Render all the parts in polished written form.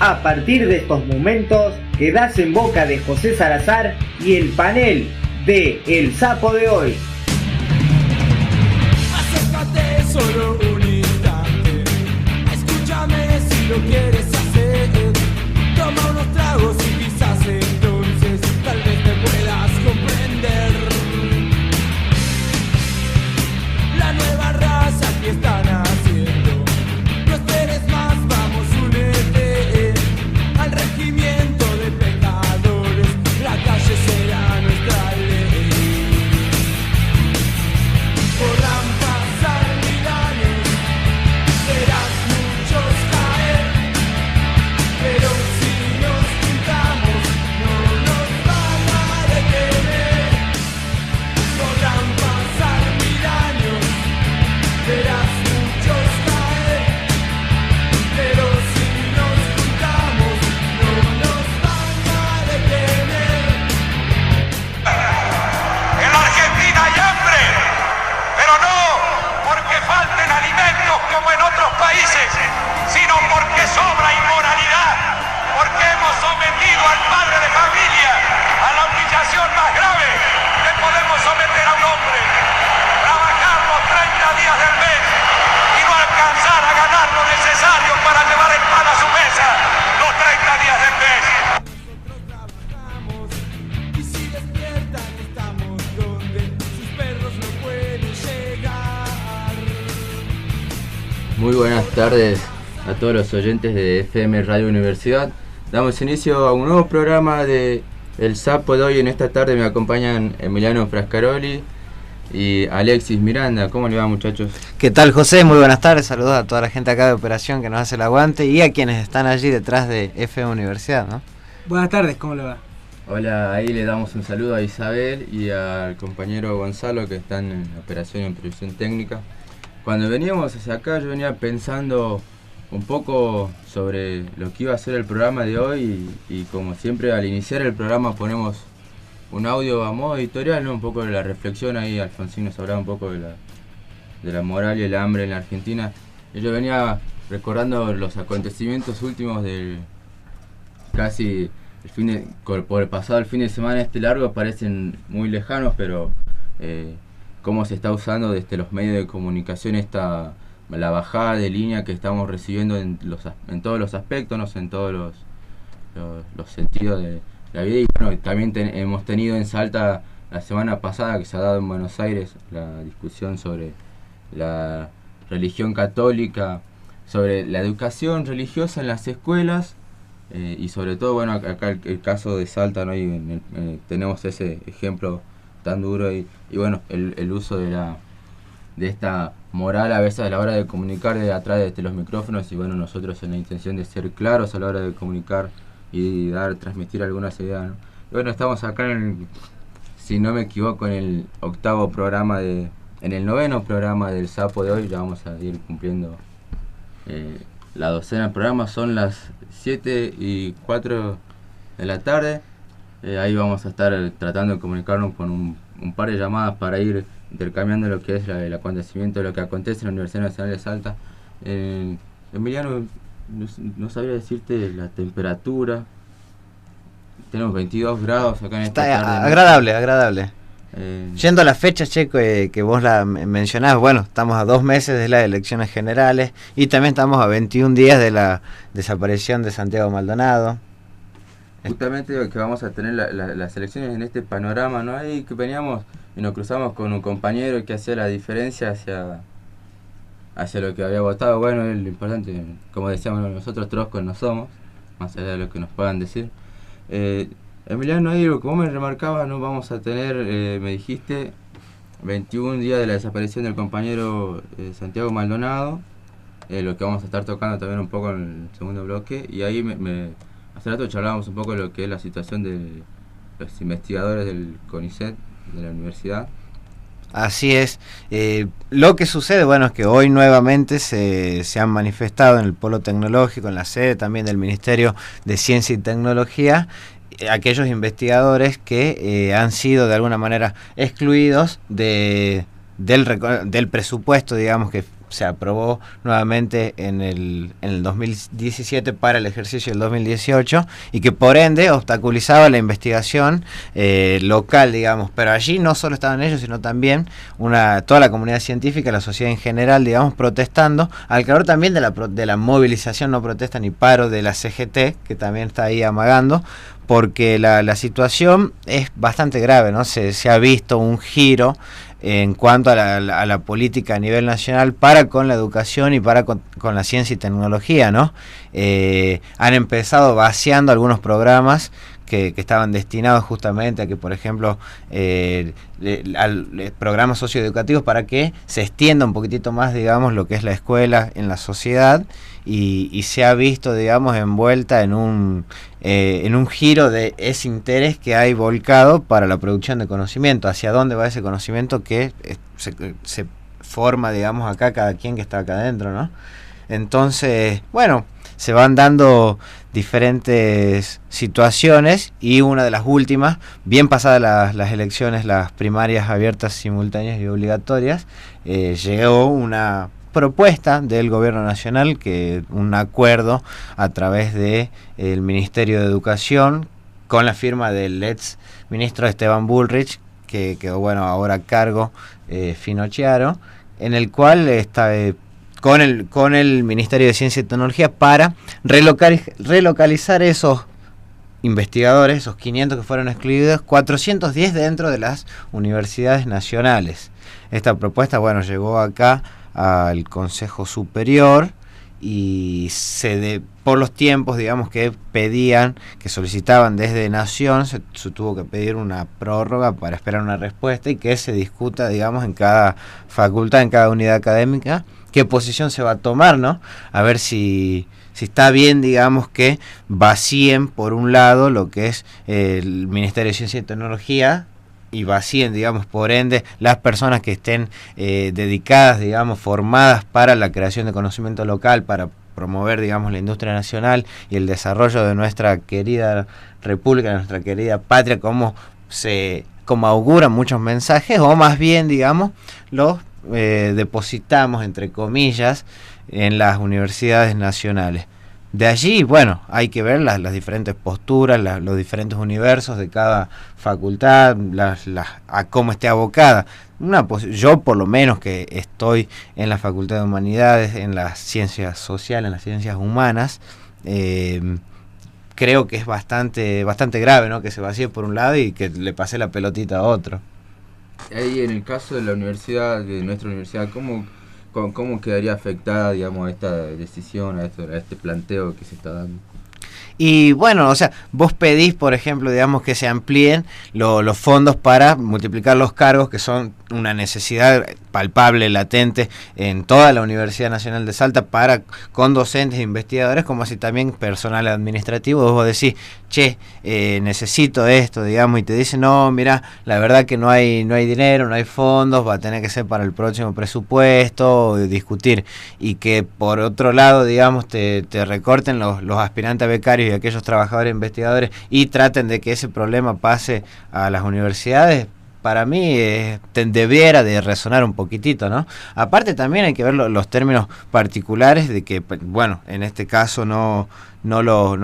A partir de estos momentos quedás en boca de José Salazar y el panel de El Sapo de hoy. Acércate solo un instante, escúchame si lo quieres hacer. Toma unos tragos y quizás entonces tal vez me puedas comprender. La nueva raza que están haciendo, no esperes más, vamos, únete al regimiento de pecadores, la calle será nuestra ley. Podrán pasar 1000 años, verás muchos caer, pero si nos juntamos no nos van a detener. Podrán pasar 1000 años, verás muchos caer, pero si nos juntamos no nos van a detener. En la Argentina hay hambre, pero no porque falten alimentos como en otros países, sino porque sobra inmoralidad, porque hemos sometido al padre de familia a la humillación más grave que podemos someter a un hombre: trabajar los 30 días del mes y no alcanzar a ganar lo necesario para llevar el pan a su mesa los 30 días del mes. Nosotros trabajamos y si despiertan estamos donde sus perros no pueden llegar. Muy buenas tardes a todos los oyentes de FM Radio Universidad. Damos inicio a un nuevo programa de El Sapo de hoy. En esta tarde me acompañan Emiliano Frascaroli y Alexis Miranda. ¿Cómo le va, muchachos? ¿Qué tal, José? Muy buenas tardes. Saludos a toda la gente acá de operación que nos hace el aguante y a quienes están allí detrás de FM Universidad, ¿no? Buenas tardes, ¿cómo le va? Hola, ahí le damos un saludo a Isabel y al compañero Gonzalo, que están en operación y en producción técnica. Cuando veníamos hacia acá yo venía pensando un poco sobre lo que iba a ser el programa de hoy y como siempre al iniciar el programa ponemos un audio a modo editorial, ¿no? Un poco de la reflexión ahí. Alfonsín nos hablaba un poco de la moral y el hambre en la Argentina. Y yo venía recordando los acontecimientos últimos del casi por el pasado el fin de semana largo, parecen muy lejanos, pero cómo se está usando desde los medios de comunicación la bajada de línea que estamos recibiendo en todos los aspectos, ¿no? En todos los sentidos de la vida. Y bueno, también hemos tenido en Salta la semana pasada, que se ha dado en Buenos Aires, la discusión sobre la religión católica, sobre la educación religiosa en las escuelas, y sobre todo, bueno, acá el caso de Salta, ¿no? Y tenemos ese ejemplo tan duro y bueno, el uso de esta moral a veces a la hora de comunicar de atrás de los micrófonos. Y bueno, nosotros en la intención de ser claros a la hora de comunicar y transmitir algunas ideas, ¿no? Y bueno, estamos acá si no me equivoco, en el en el 9º programa del Sapo de hoy. Ya vamos a ir cumpliendo la docena de programas. Son las 7:04 de la tarde. Ahí vamos a estar tratando de comunicarnos con un par de llamadas para ir intercambiando lo que es el acontecimiento, lo que acontece en la Universidad Nacional de Salta. Emiliano, no sabría decirte la temperatura. Tenemos 22 grados acá en esta tarde. Está agradable. Yendo a la fecha, Checo, que vos la mencionás, bueno, estamos a 2 meses de las elecciones generales y también estamos a 21 días de la desaparición de Santiago Maldonado. Justamente que vamos a tener las elecciones en este panorama, ¿no? Ahí que veníamos y nos cruzamos con un compañero que hacía la diferencia hacia lo que había votado. Bueno, lo importante, como decíamos, nosotros troscos no somos, más allá de lo que nos puedan decir. Emiliano, ahí lo que vos me remarcabas, no vamos a tener, me dijiste, 21 días de la desaparición del compañero Santiago Maldonado, lo que vamos a estar tocando también un poco en el segundo bloque. Y ahí hace rato charlábamos un poco de lo que es la situación de los investigadores del CONICET, de la universidad. Así es. Lo que sucede, bueno, es que hoy nuevamente se han manifestado en el Polo Tecnológico, en la sede también del Ministerio de Ciencia y Tecnología, aquellos investigadores que han sido de alguna manera excluidos del presupuesto, digamos, que se aprobó nuevamente en el 2017 para el ejercicio del 2018 y que por ende obstaculizaba la investigación local, digamos. Pero allí no solo estaban ellos, sino también toda la comunidad científica, la sociedad en general, digamos, protestando, al calor también de la movilización, no protesta ni paro, de la CGT, que también está ahí amagando, porque la situación es bastante grave, ¿no? Se ha visto un giro en cuanto a la política a nivel nacional para con la educación y para con la ciencia y tecnología, ¿no? Han empezado vaciando algunos programas que estaban destinados justamente a que, por ejemplo, programas socioeducativos para que se extienda un poquitito más, digamos, lo que es la escuela en la sociedad, y se ha visto, digamos, envuelta en un giro de ese interés que hay volcado para la producción de conocimiento. ¿Hacia dónde va ese conocimiento que se forma, digamos, acá, cada quien que está acá adentro, ¿no? Entonces, bueno, se van dando diferentes situaciones, y una de las últimas, bien pasadas las elecciones, las primarias abiertas, simultáneas y obligatorias, llegó una propuesta del gobierno nacional, un acuerdo a través de el Ministerio de Educación con la firma del ex ministro Esteban Bullrich, que quedó, bueno, ahora a cargo Finocchiaro, en el cual está con el Ministerio de Ciencia y Tecnología para relocalizar esos investigadores, esos 500 que fueron excluidos, 410 dentro de las universidades nacionales. Esta propuesta, bueno, llegó acá al Consejo Superior, y por los tiempos, digamos, que solicitaban desde Nación, se tuvo que pedir una prórroga para esperar una respuesta y que se discuta, digamos, en cada facultad, en cada unidad académica, qué posición se va a tomar, ¿no? A ver si está bien, digamos, que vacíen por un lado lo que es el Ministerio de Ciencia y Tecnología, y vacíen, digamos, por ende, las personas que estén dedicadas, digamos, formadas para la creación de conocimiento local, para promover, digamos, la industria nacional y el desarrollo de nuestra querida república, de nuestra querida patria, como auguran muchos mensajes, o más bien, digamos, los depositamos, entre comillas, en las universidades nacionales. De allí, bueno, hay que ver las diferentes posturas, los diferentes universos de cada facultad, a cómo esté abocada. Yo, por lo menos, que estoy en la Facultad de Humanidades, en las ciencias sociales, en las ciencias humanas, creo que es bastante grave, ¿no?, que se vacíe por un lado y que le pase la pelotita a otro. Ahí, en el caso de la universidad, de nuestra universidad, ¿cómo quedaría afectada, digamos, a esta decisión, a este planteo que se está dando? Y bueno, o sea, vos pedís, por ejemplo, digamos, que se amplíen los fondos para multiplicar los cargos, que son una necesidad palpable, latente, en toda la Universidad Nacional de Salta, con docentes e investigadores, como así también personal administrativo. Vos decís, necesito esto, digamos, y te dicen, no, mira, la verdad que no hay dinero, no hay fondos, va a tener que ser para el próximo presupuesto, discutir, y que por otro lado, digamos, te recorten los aspirantes a becarios y aquellos trabajadores investigadores y traten de que ese problema pase a las universidades. Para mí debiera de resonar un poquitito, ¿no? Aparte también hay que ver los términos particulares de que, bueno, en este caso no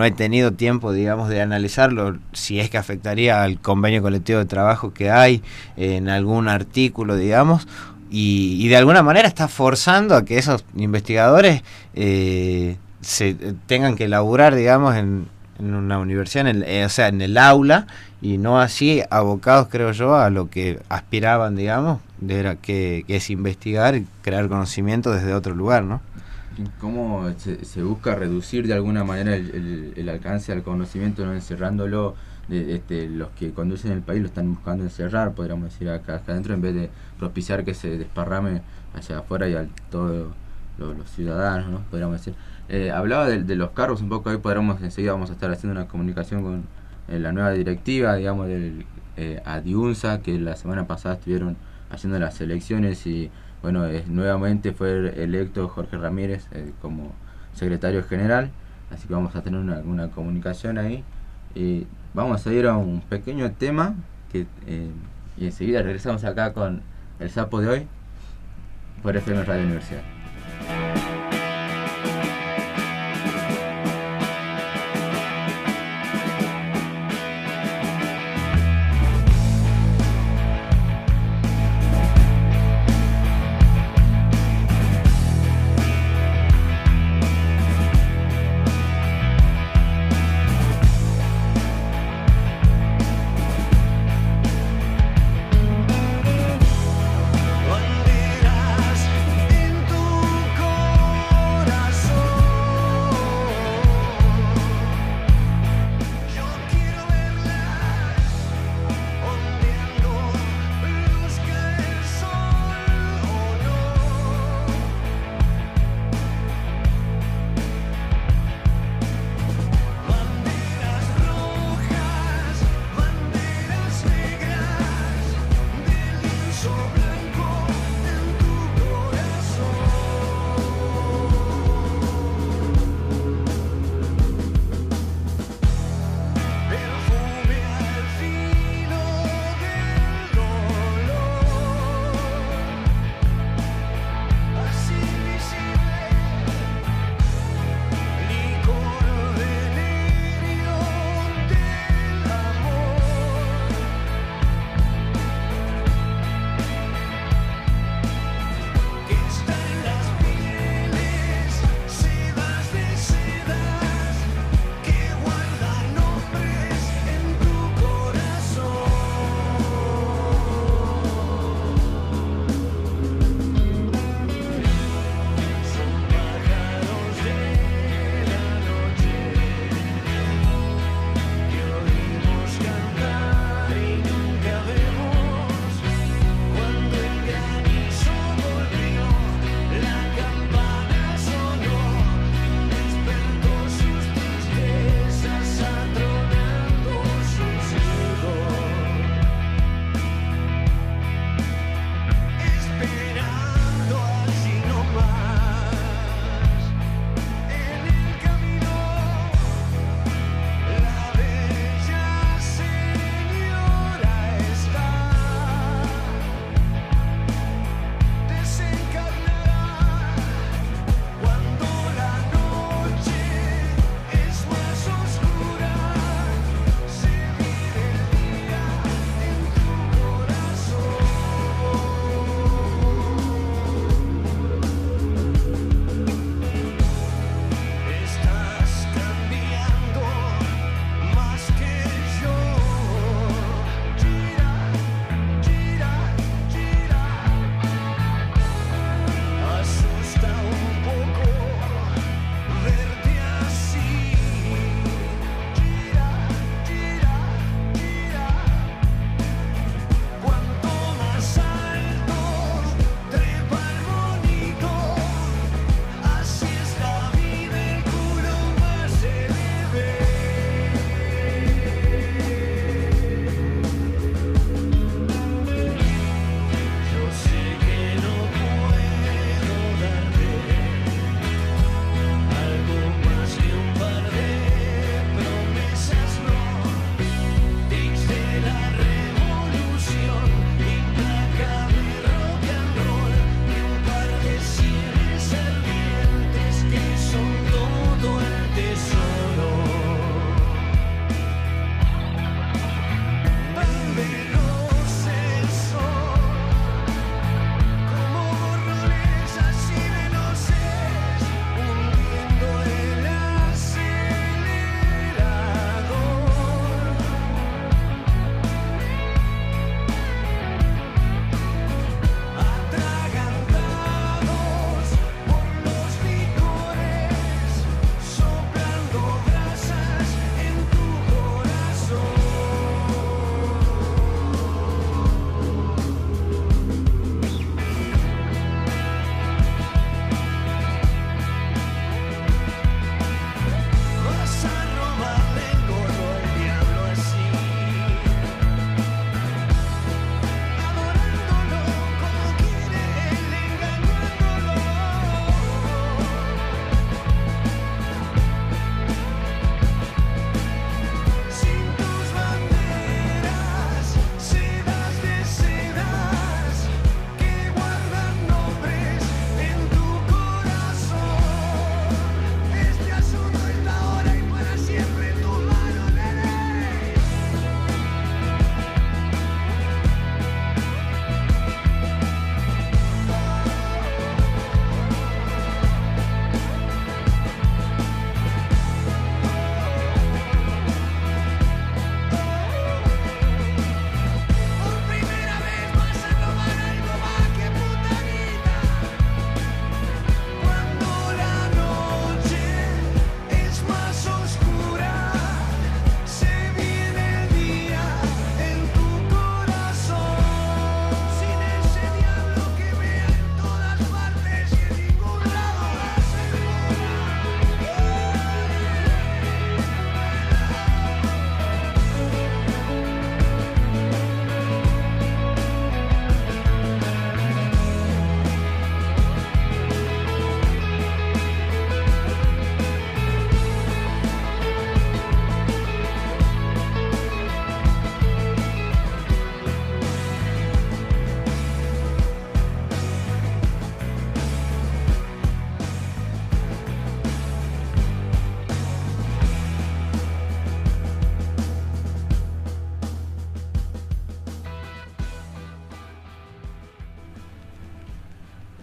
he tenido tiempo, digamos, de analizarlo, si es que afectaría al convenio colectivo de trabajo que hay en algún artículo, digamos, y de alguna manera está forzando a que esos investigadores se tengan que laburar, digamos, en una universidad, o sea, en el aula, y no así abocados, creo yo, a lo que aspiraban, digamos, que es investigar y crear conocimiento desde otro lugar, ¿no? ¿Cómo se busca reducir de alguna manera el alcance al conocimiento, no encerrándolo? Los que conducen el país lo están buscando encerrar, podríamos decir, acá adentro, en vez de propiciar que se desparrame hacia afuera y a todos los ciudadanos, ¿no?, podríamos decir. Hablaba de los cargos un poco. Ahí enseguida vamos a estar haciendo una comunicación con la nueva directiva, digamos, del ADIUNSA, que la semana pasada estuvieron haciendo las elecciones, y bueno, nuevamente fue electo Jorge Ramírez como secretario general, así que vamos a tener una comunicación ahí. Vamos a ir a un pequeño tema y enseguida regresamos acá con el Sapo de hoy por FM Radio Universidad.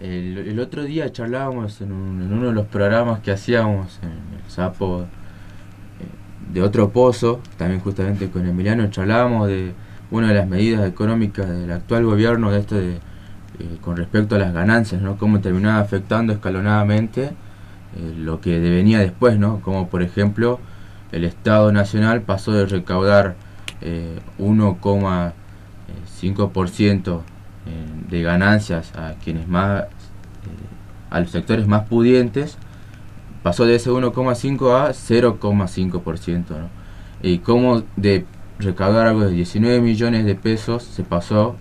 El otro día charlábamos en uno de los programas que hacíamos en el Sapo de otro pozo, también justamente con Emiliano, charlábamos de una de las medidas económicas del actual gobierno, de esto de con respecto a las ganancias, ¿no? Cómo terminaba afectando escalonadamente lo que devenía después, ¿no? Como por ejemplo el Estado Nacional pasó de recaudar 1,5% de ganancias a quienes más, a los sectores más pudientes, pasó de ese 1,5 a 0,5%, ¿no? Y como de recaudar algo de 19 millones de pesos se pasó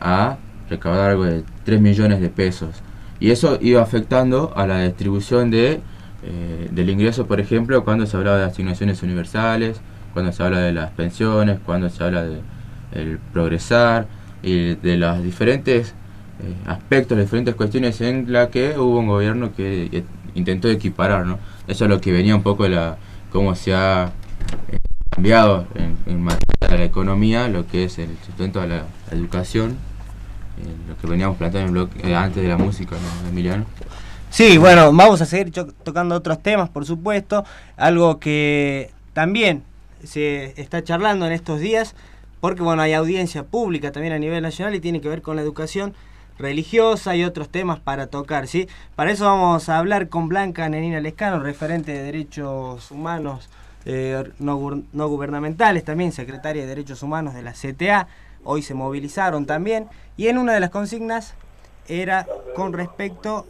a recaudar algo de 3 millones de pesos. Y eso iba afectando a la distribución del ingreso, por ejemplo, cuando se hablaba de asignaciones universales, cuando se habla de las pensiones, cuando se habla del progresar y de los diferentes aspectos, las diferentes cuestiones en las que hubo un gobierno que intentó equiparar, ¿no? Eso es lo que venía un poco de cómo se ha cambiado en materia de la economía, lo que es el sustento de la educación, lo que veníamos planteando en el bloque, antes de la música, ¿no, Emiliano? Sí, bueno, vamos a seguir tocando otros temas, por supuesto, algo que también se está charlando en estos días, porque bueno, hay audiencia pública también a nivel nacional y tiene que ver con la educación religiosa y otros temas para tocar, ¿sí? Para eso vamos a hablar con Blanca Nenina Lescano, referente de Derechos Humanos no gubernamentales, también secretaria de Derechos Humanos de la CTA. Hoy se movilizaron también, y en una de las consignas era con respecto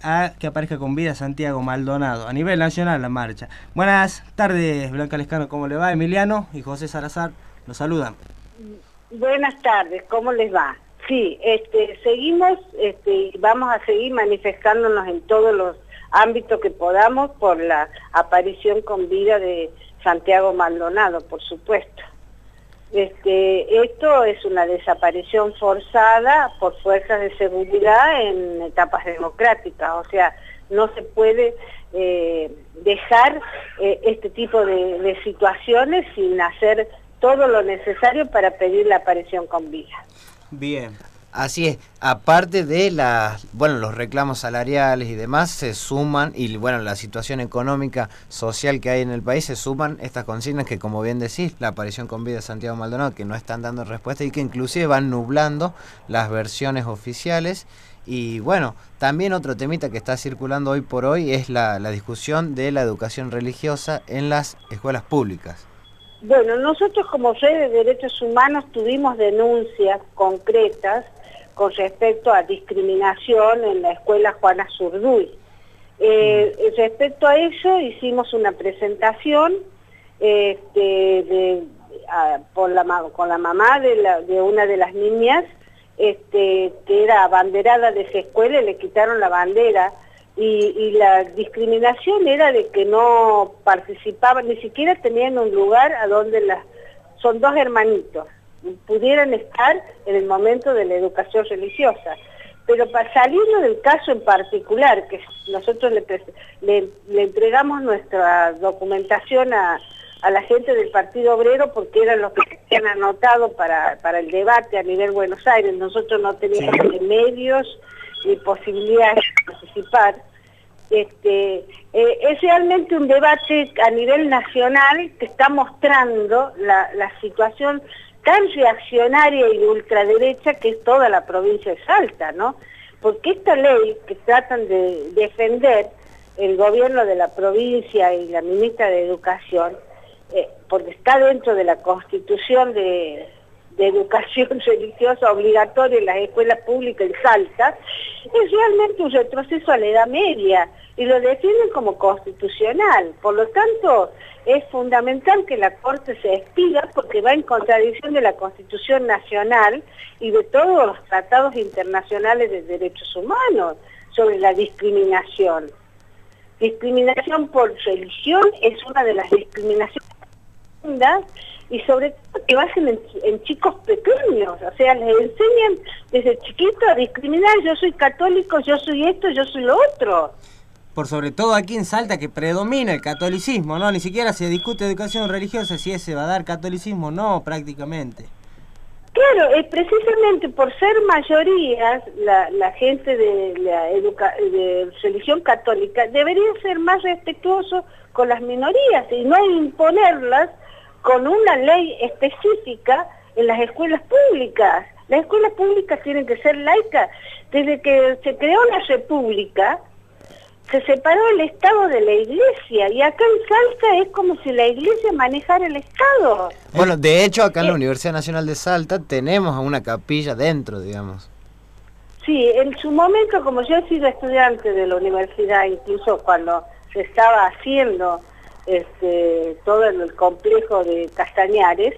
a que aparezca con vida Santiago Maldonado, a nivel nacional la marcha. Buenas tardes, Blanca Lescano, ¿cómo le va? Emiliano y José Salazar nos saludan. Buenas tardes, ¿cómo les va? Sí, seguimos, vamos a seguir manifestándonos en todos los ámbitos que podamos por la aparición con vida de Santiago Maldonado, por supuesto. Esto es una desaparición forzada por fuerzas de seguridad en etapas democráticas, o sea, no se puede dejar este tipo de situaciones sin hacer todo lo necesario para pedir la aparición con vida. Bien. Así es, aparte de los reclamos salariales y demás, se suman, y bueno, la situación económica, social que hay en el país, se suman estas consignas que, como bien decís, la aparición con vida de Santiago Maldonado, que no están dando respuesta y que inclusive van nublando las versiones oficiales. Y bueno, también otro temita que está circulando hoy por hoy es la discusión de la educación religiosa en las escuelas públicas. Bueno, nosotros como Red de Derechos Humanos tuvimos denuncias concretas con respecto a discriminación en la escuela Juana Zurduy. Respecto a ello hicimos una presentación con la mamá de una de las niñas que era abanderada de esa escuela, y le quitaron la bandera, y la discriminación era de que no participaban, ni siquiera tenían un lugar a donde son dos hermanitos, pudieran estar en el momento de la educación religiosa. Pero para salirnos del caso en particular, que nosotros le entregamos nuestra documentación a la gente del Partido Obrero, porque eran los que se habían anotado para el debate a nivel Buenos Aires, nosotros no teníamos ni medios ni posibilidades de participar. Es realmente un debate a nivel nacional que está mostrando la situación tan reaccionaria y ultraderecha que es toda la provincia de Salta, ¿no? Porque esta ley que tratan de defender el gobierno de la provincia y la ministra de Educación, porque está dentro de la Constitución de educación religiosa obligatoria en las escuelas públicas en Salta, es realmente un retroceso a la Edad Media y lo defienden como constitucional. Por lo tanto, es fundamental que la Corte se expida porque va en contradicción de la Constitución Nacional y de todos los tratados internacionales de derechos humanos sobre la discriminación. Discriminación por religión es una de las discriminaciones y sobre todo que basen en chicos pequeños, o sea, les enseñan desde chiquito a discriminar, yo soy católico, yo soy esto, yo soy lo otro. Por sobre todo aquí en Salta, que predomina el catolicismo, ¿no? Ni siquiera se discute educación religiosa, si se va a dar catolicismo, no, prácticamente. Claro, precisamente por ser mayorías, la gente de religión católica debería ser más respetuoso con las minorías y no imponerlas con una ley específica en las escuelas públicas. Las escuelas públicas tienen que ser laicas. Desde que se creó la República, se separó el Estado de la Iglesia, y acá en Salta es como si la Iglesia manejara el Estado. Bueno, de hecho acá en la Universidad Nacional de Salta tenemos una capilla dentro, digamos. Sí, en su momento, como yo he sido estudiante de la universidad, incluso cuando se estaba haciendo todo el complejo de Castañares,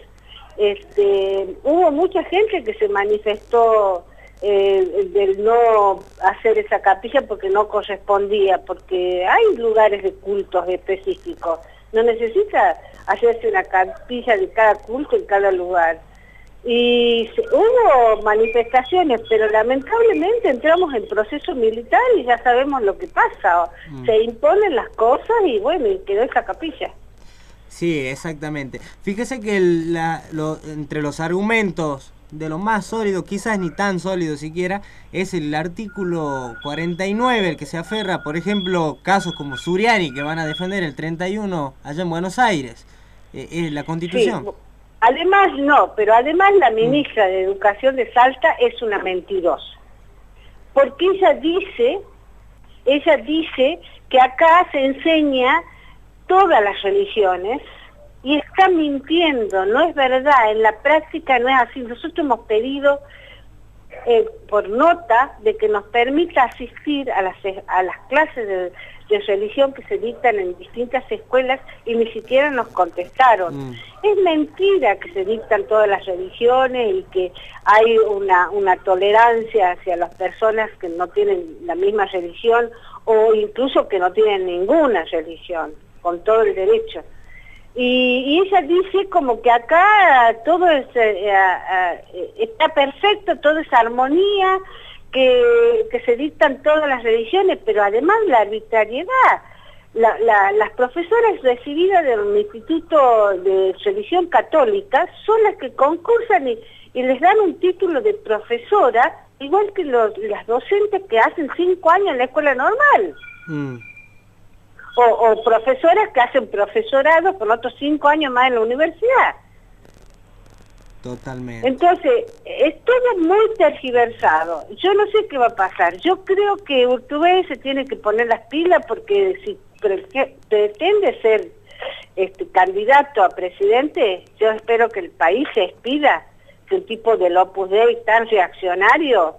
hubo mucha gente que se manifestó del no hacer esa capilla porque no correspondía, porque hay lugares de cultos específicos, no necesita hacerse una capilla de cada culto en cada lugar. Y hubo manifestaciones, pero lamentablemente entramos en proceso militar y ya sabemos lo que pasa, se imponen las cosas y bueno, y quedó esa capilla. Sí, exactamente. Fíjese que entre los argumentos de lo más sólido, quizás ni tan sólido siquiera, es el artículo 49, el que se aferra, por ejemplo, casos como Suriani, que van a defender el 31 allá en Buenos Aires, la Constitución. Sí. Además además la ministra de Educación de Salta es una mentirosa, porque ella dice que acá se enseña todas las religiones, y está mintiendo, no es verdad, en la práctica no es así. Nosotros hemos pedido por nota de que nos permita asistir a las clases de religión que se dictan en distintas escuelas y ni siquiera nos contestaron. Es mentira que se dictan todas las religiones y que hay una tolerancia hacia las personas que no tienen la misma religión o incluso que no tienen ninguna religión, con todo el derecho. Y ella dice como que acá todo está perfecto, toda esa armonía, que se dictan todas las religiones, pero además la arbitrariedad. Las profesoras recibidas del Instituto de Religión Católica son las que concursan y les dan un título de profesora, igual que las docentes que hacen 5 años en la escuela normal. O profesoras que hacen profesorado con otros 5 años más en la universidad. Totalmente. Entonces, es todo muy tergiversado. Yo no sé qué va a pasar. Yo creo que Urtubey se tiene que poner las pilas, porque si pretende ser candidato a presidente, yo espero que el país se expida que un tipo del Opus Dei tan reaccionario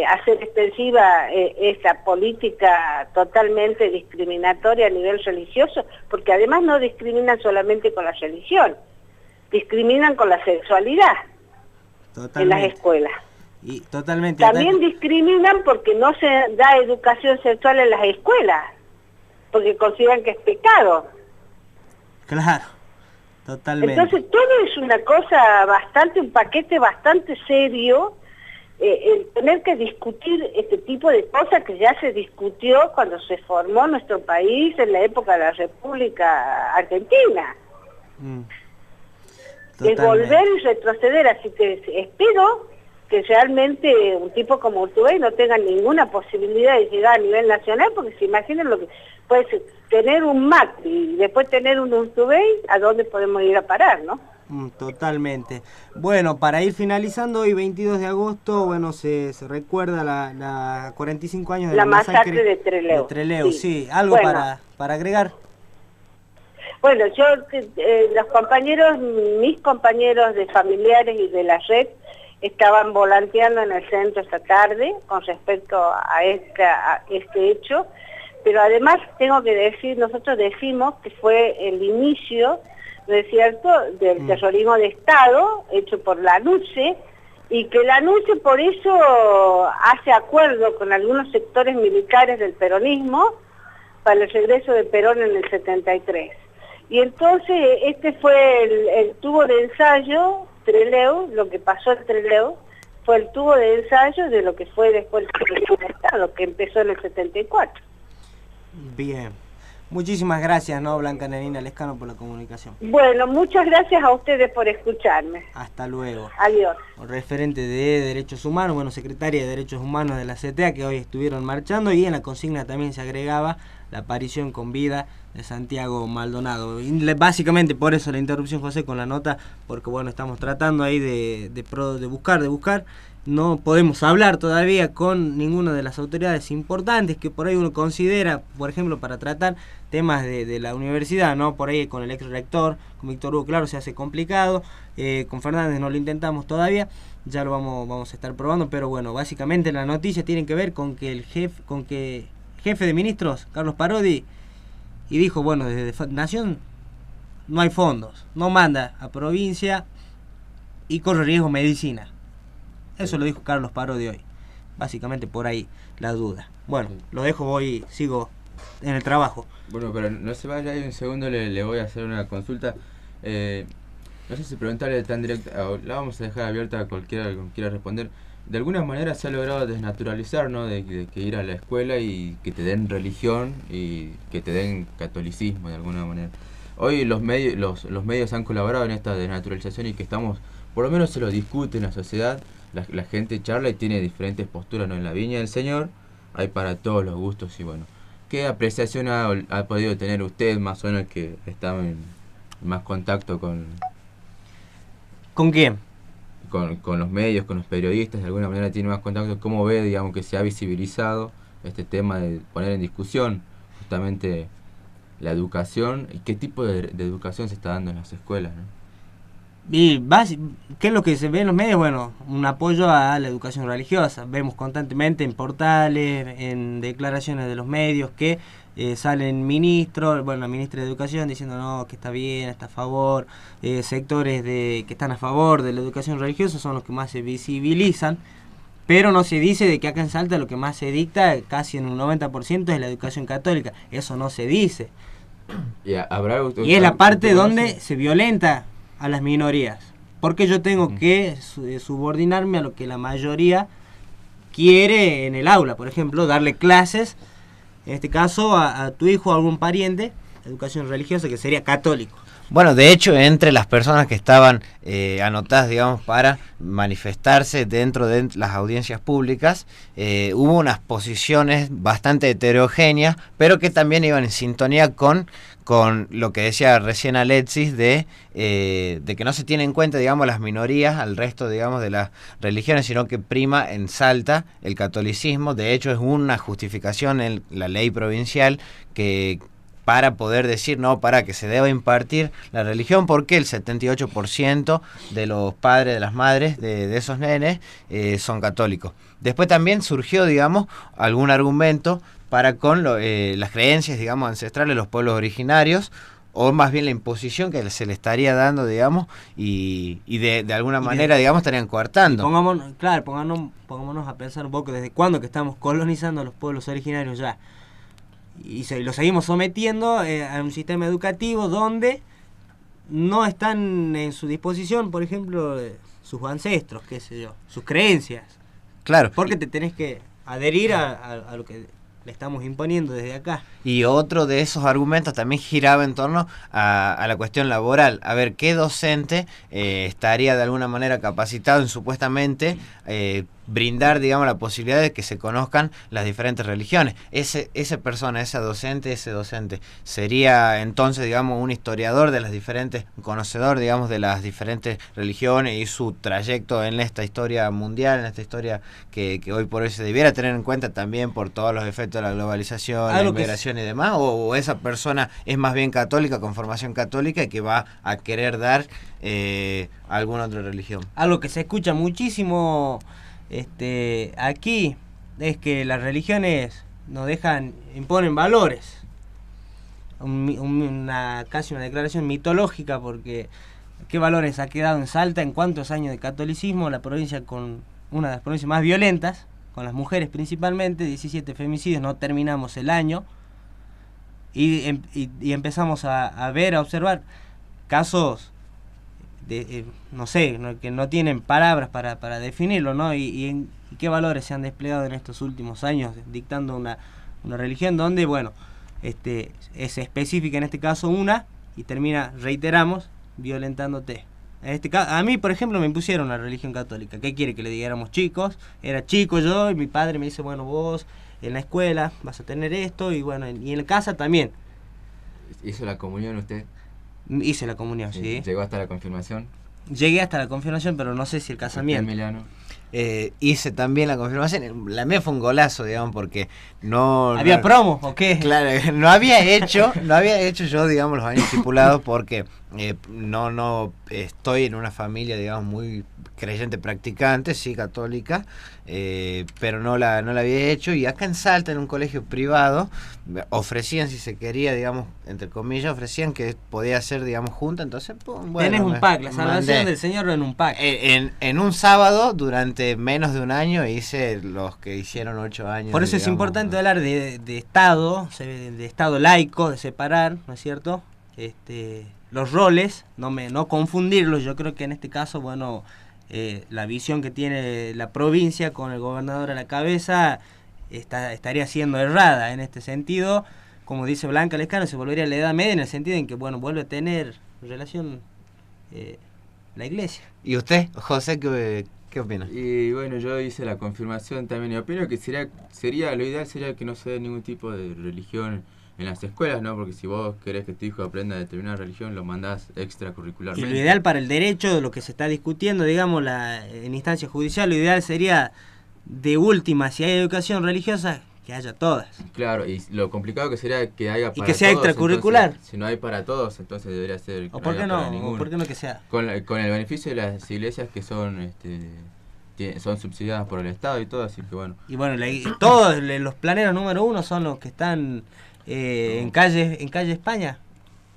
hacer extensiva esta política totalmente discriminatoria a nivel religioso, porque además no discriminan solamente con la religión, discriminan con la sexualidad. Totalmente. En las escuelas. Y totalmente. También discriminan porque no se da educación sexual en las escuelas, porque consideran que es pecado. Claro, totalmente. Entonces todo es una cosa un paquete bastante serio, el tener que discutir este tipo de cosas que ya se discutió cuando se formó nuestro país en la época de la República Argentina. Es volver y retroceder, así que espero que realmente un tipo como Urtubey no tenga ninguna posibilidad de llegar a nivel nacional, porque se imaginen lo que puede ser, tener un Macri y después tener un Urtubey, ¿a dónde podemos ir a parar, no? Totalmente. Bueno, para ir finalizando, hoy 22 de agosto, bueno, se recuerda la 45 años de la masacre de Trelew. De Trelew, sí. ¿Algo para agregar? Bueno, yo, mis compañeros de familiares y de la red estaban volanteando en el centro esta tarde con respecto a este hecho, pero además tengo que decir, nosotros decimos que fue el inicio, ¿no es cierto?, del terrorismo de Estado hecho por la ANUCE, y que la ANUCE por eso hace acuerdo con algunos sectores militares del peronismo para el regreso de Perón en el 73. Y entonces este fue el tubo de ensayo, Trelew, lo que pasó en Trelew, fue el tubo de ensayo de lo que fue después el terrorismo de Estado, que empezó en el 74. Bien. Muchísimas gracias, ¿no, Blanca Nanina Lescano, por la comunicación. Bueno, muchas gracias a ustedes por escucharme. Hasta luego. Adiós. Referente de Derechos Humanos, bueno, secretaria de Derechos Humanos de la CTA, que hoy estuvieron marchando, y en la consigna también se agregaba la aparición con vida de Santiago Maldonado. Y básicamente por eso la interrupción, José, con la nota, porque bueno, estamos tratando ahí de buscar. No podemos hablar todavía con ninguna de las autoridades importantes que por ahí uno considera, por ejemplo, para tratar temas de la universidad, ¿no? Por ahí con el ex rector, con Víctor Hugo, claro, se hace complicado. Con Fernández no lo intentamos todavía, ya lo vamos a estar probando, pero bueno, básicamente la noticia tiene que ver con que el jefe de ministros, Carlos Parodi, y dijo, bueno, desde Nación no hay fondos, no manda a provincia y corre riesgo medicina. Eso lo dijo Carlos Parodi hoy. Básicamente por ahí la duda. Bueno, lo dejo, sigo en el trabajo. Bueno, pero no se vaya, ahí un segundo, le voy a hacer una consulta. No sé si preguntarle tan directa, la vamos a dejar abierta a cualquiera que quiera responder. De alguna manera se ha logrado desnaturalizar, ¿no? De que ir a la escuela y que te den religión y que te den catolicismo de alguna manera. Hoy los medios han colaborado en esta desnaturalización y que estamos, por lo menos se lo discute en la sociedad. La gente charla y tiene diferentes posturas, ¿no? En la viña del Señor hay para todos los gustos y bueno. ¿Qué apreciación ha podido tener usted, más o menos, que está en más contacto con... ¿Con quién? Con los medios, con los periodistas, de alguna manera tiene más contacto? ¿Cómo ve, digamos, que se ha visibilizado este tema de poner en discusión justamente la educación y qué tipo de educación se está dando en las escuelas, ¿no? Y ¿qué es lo que se ve en los medios? Bueno, un apoyo a la educación religiosa. Vemos constantemente en portales, en declaraciones de los medios que salen ministros, bueno, la ministra de Educación diciendo no, que está bien, está a favor. Sectores que están a favor de la educación religiosa son los que más se visibilizan, pero no se dice de que acá en Salta lo que más se dicta, casi en un 90%, es la educación católica. Eso no se dice. Y es la parte donde se violenta a las minorías, porque yo tengo que subordinarme a lo que la mayoría quiere en el aula. Por ejemplo, darle clases, en este caso a tu hijo o a algún pariente, educación religiosa, que sería católico. Bueno, de hecho, entre las personas que estaban anotadas, digamos, para manifestarse dentro de las audiencias públicas, hubo unas posiciones bastante heterogéneas, pero que también iban en sintonía con lo que decía recién Alexis de que no se tiene en cuenta, digamos, las minorías al resto, digamos, de las religiones, sino que prima en Salta el catolicismo. De hecho, es una justificación en la ley provincial que para poder decir, no, para que se deba impartir la religión, porque el 78% de los padres, de las madres de esos nenes son católicos. Después también surgió, digamos, algún argumento para con las creencias, digamos, ancestrales de los pueblos originarios, o más bien la imposición que se le estaría dando, digamos, y de alguna manera, digamos, estarían coartando. Pongámonos a pensar un poco desde cuándo que estamos colonizando a los pueblos originarios ya. Y lo seguimos sometiendo a un sistema educativo donde no están en su disposición, por ejemplo, sus ancestros, qué sé yo, sus creencias. Claro. Porque te tenés que adherir a lo que le estamos imponiendo desde acá. Y otro de esos argumentos también giraba en torno a la cuestión laboral. A ver, ¿qué docente estaría de alguna manera capacitado en supuestamente brindar, digamos, la posibilidad de que se conozcan las diferentes religiones? Esa persona, ese docente, sería entonces, digamos, un historiador de las diferentes, un conocedor, digamos, de las diferentes religiones y su trayecto en esta historia mundial, en esta historia que hoy por hoy se debiera tener en cuenta también por todos los efectos de la globalización, la inmigración y demás, o esa persona es más bien católica, con formación católica, y que va a querer dar alguna otra religión. Algo que se escucha muchísimo aquí es que las religiones nos imponen valores. Casi una declaración mitológica, porque ¿qué valores ha quedado en Salta en cuántos años de catolicismo? La provincia con una de las provincias más violentas, con las mujeres principalmente, 17 femicidios, no terminamos el año, y empezamos a ver, a observar casos no sé, que no tienen palabras para definirlo, ¿no? Y qué valores se han desplegado en estos últimos años dictando una religión donde, bueno, es específica en este caso una y termina, reiteramos, violentándote. En este caso, a mí, por ejemplo, me impusieron la religión católica. ¿Qué quiere que le digáramos chicos? Era chico yo y mi padre me dice, bueno, vos en la escuela vas a tener esto y bueno, y en la casa también. ¿Hizo la comunión usted? Hice la comunión, sí. ¿Llegó hasta la confirmación? Llegué hasta la confirmación, pero no sé si el casamiento. Emiliano. Hice también la confirmación. La mía fue un golazo, digamos, porque no... ¿Había promo o qué? Claro, no había hecho yo, digamos, los años estipulados porque no estoy en una familia, digamos, muy creyente practicante, sí, católica, pero no la había hecho. Y acá en Salta, en un colegio privado, ofrecían, si se quería, digamos, entre comillas, ofrecían que podía ser, digamos, junta. Entonces, pues, bueno, tenés un pack, la salvación mandé. del Señor en un pack. En un sábado, durante menos de un año, hice los que hicieron 8 años. Por eso digamos, es importante hablar de Estado, de Estado laico, de separar, ¿no es cierto? Los roles, no confundirlos. Yo creo que en este caso, bueno, la visión que tiene la provincia con el gobernador a la cabeza estaría siendo errada en este sentido. Como dice Blanca Lescano, se volvería a la Edad Media en el sentido en que, bueno, vuelve a tener relación la iglesia. ¿Y usted, José, qué opina? Y bueno, yo hice la confirmación también y opino que lo ideal sería que no se dé ningún tipo de religión en las escuelas, ¿no? Porque si vos querés que tu hijo aprenda determinada religión, lo mandás extracurricularmente. Y lo ideal para el derecho, de lo que se está discutiendo, digamos, en instancia judicial, lo ideal sería, de última, si hay educación religiosa, que haya todas. Claro, y lo complicado que sería que haya para todos. Y que sea extracurricular. Entonces, si no hay para todos, entonces debería ser que ¿O por qué haya para no? ninguno. ¿O por qué no que sea? Con el beneficio de las iglesias que son son subsidiadas por el Estado y todo, así que bueno. Y bueno, todos los planeros número 1 son los que están en calle España.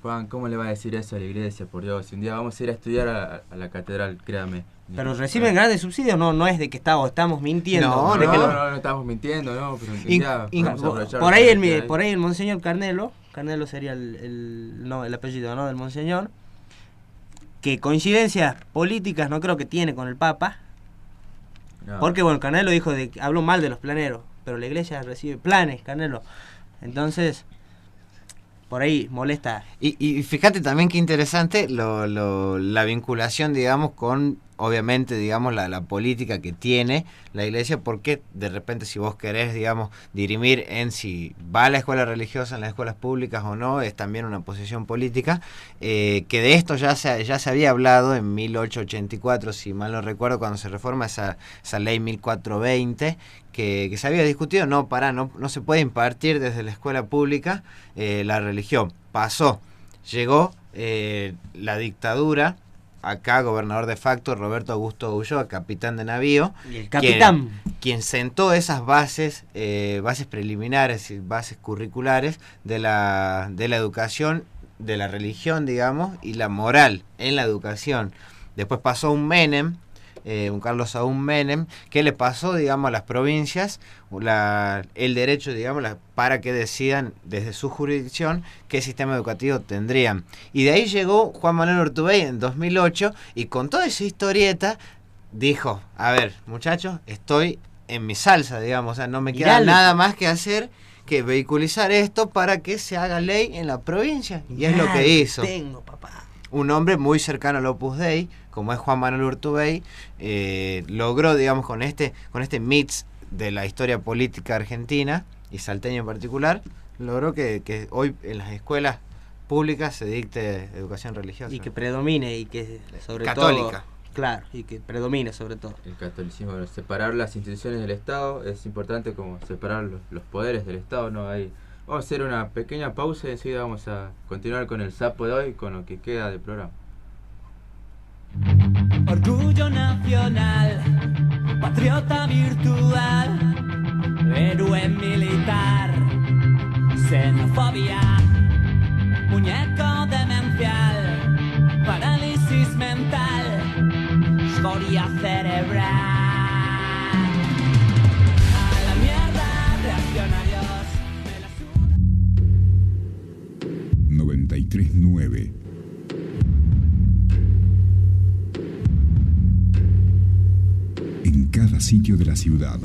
Juan, ¿cómo le va a decir eso a la iglesia, por Dios? Si un día vamos a ir a estudiar a la catedral, créame. Pero reciben grandes subsidios, no es de que estamos mintiendo. No estamos mintiendo, no, pero vamos a aprovechar por ahí el Monseñor Carnelo sería el apellido, ¿no? Del Monseñor, que coincidencias políticas no creo que tiene con el Papa, no. Porque bueno, Carnelo habló mal de los planeros, pero la iglesia recibe planes, Carnelo. Entonces, por ahí molesta. Y fíjate también qué interesante la vinculación, digamos, con, obviamente, digamos, la política que tiene la iglesia, porque de repente si vos querés, digamos, dirimir en si va a la escuela religiosa, en las escuelas públicas o no, es también una posición política, que de esto ya se había hablado en 1884, si mal no recuerdo, cuando se reforma esa ley 1420, que se había discutido, no se puede impartir desde la escuela pública la religión. Llegó la dictadura, acá gobernador de facto Roberto Augusto Ulloa, capitán de navío, y el capitán quien sentó esas bases preliminares y bases curriculares de la educación, de la religión, digamos, y la moral en la educación. Después pasó un Menem, un Carlos Saúl Menem, que le pasó, digamos, a las provincias el derecho, digamos, para que decidan desde su jurisdicción qué sistema educativo tendrían. Y de ahí llegó Juan Manuel Urtubey en 2008 y con toda esa historieta dijo, a ver, muchachos, estoy en mi salsa, digamos, o sea, no me queda nada más que hacer que vehiculizar esto para que se haga ley en la provincia. Y es lo que hizo. Un hombre muy cercano al Opus Dei, como es Juan Manuel Urtubey, logró, digamos, con este mix de la historia política argentina y salteña en particular, logró que hoy en las escuelas públicas se dicte educación religiosa. Y que predomine, y que sobre católica. todo... Claro, y que predomine sobre todo. El catolicismo, separar las instituciones del Estado es importante, como separar los poderes del Estado, ¿no? Vamos a hacer una pequeña pausa y enseguida vamos a continuar con el sapo de hoy, con lo que queda del programa. Orgullo nacional, patriota virtual, héroe militar, xenofobia, muñeco demencial, parálisis mental, escoria cerebral. A la mierda, reaccionarios de la 93.9. En cada sitio de la ciudad.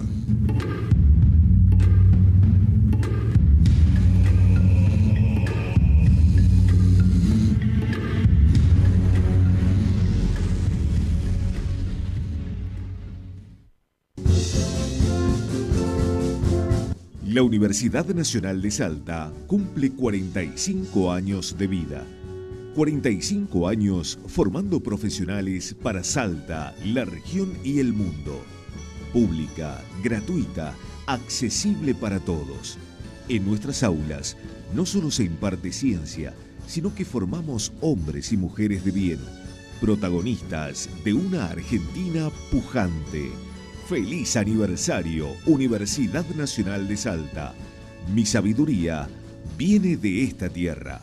La Universidad Nacional de Salta cumple 45 años de vida. 45 años formando profesionales para Salta, la región y el mundo. Pública, gratuita, accesible para todos. En nuestras aulas no solo se imparte ciencia, sino que formamos hombres y mujeres de bien, protagonistas de una Argentina pujante. ¡Feliz aniversario, Universidad Nacional de Salta! Mi sabiduría viene de esta tierra.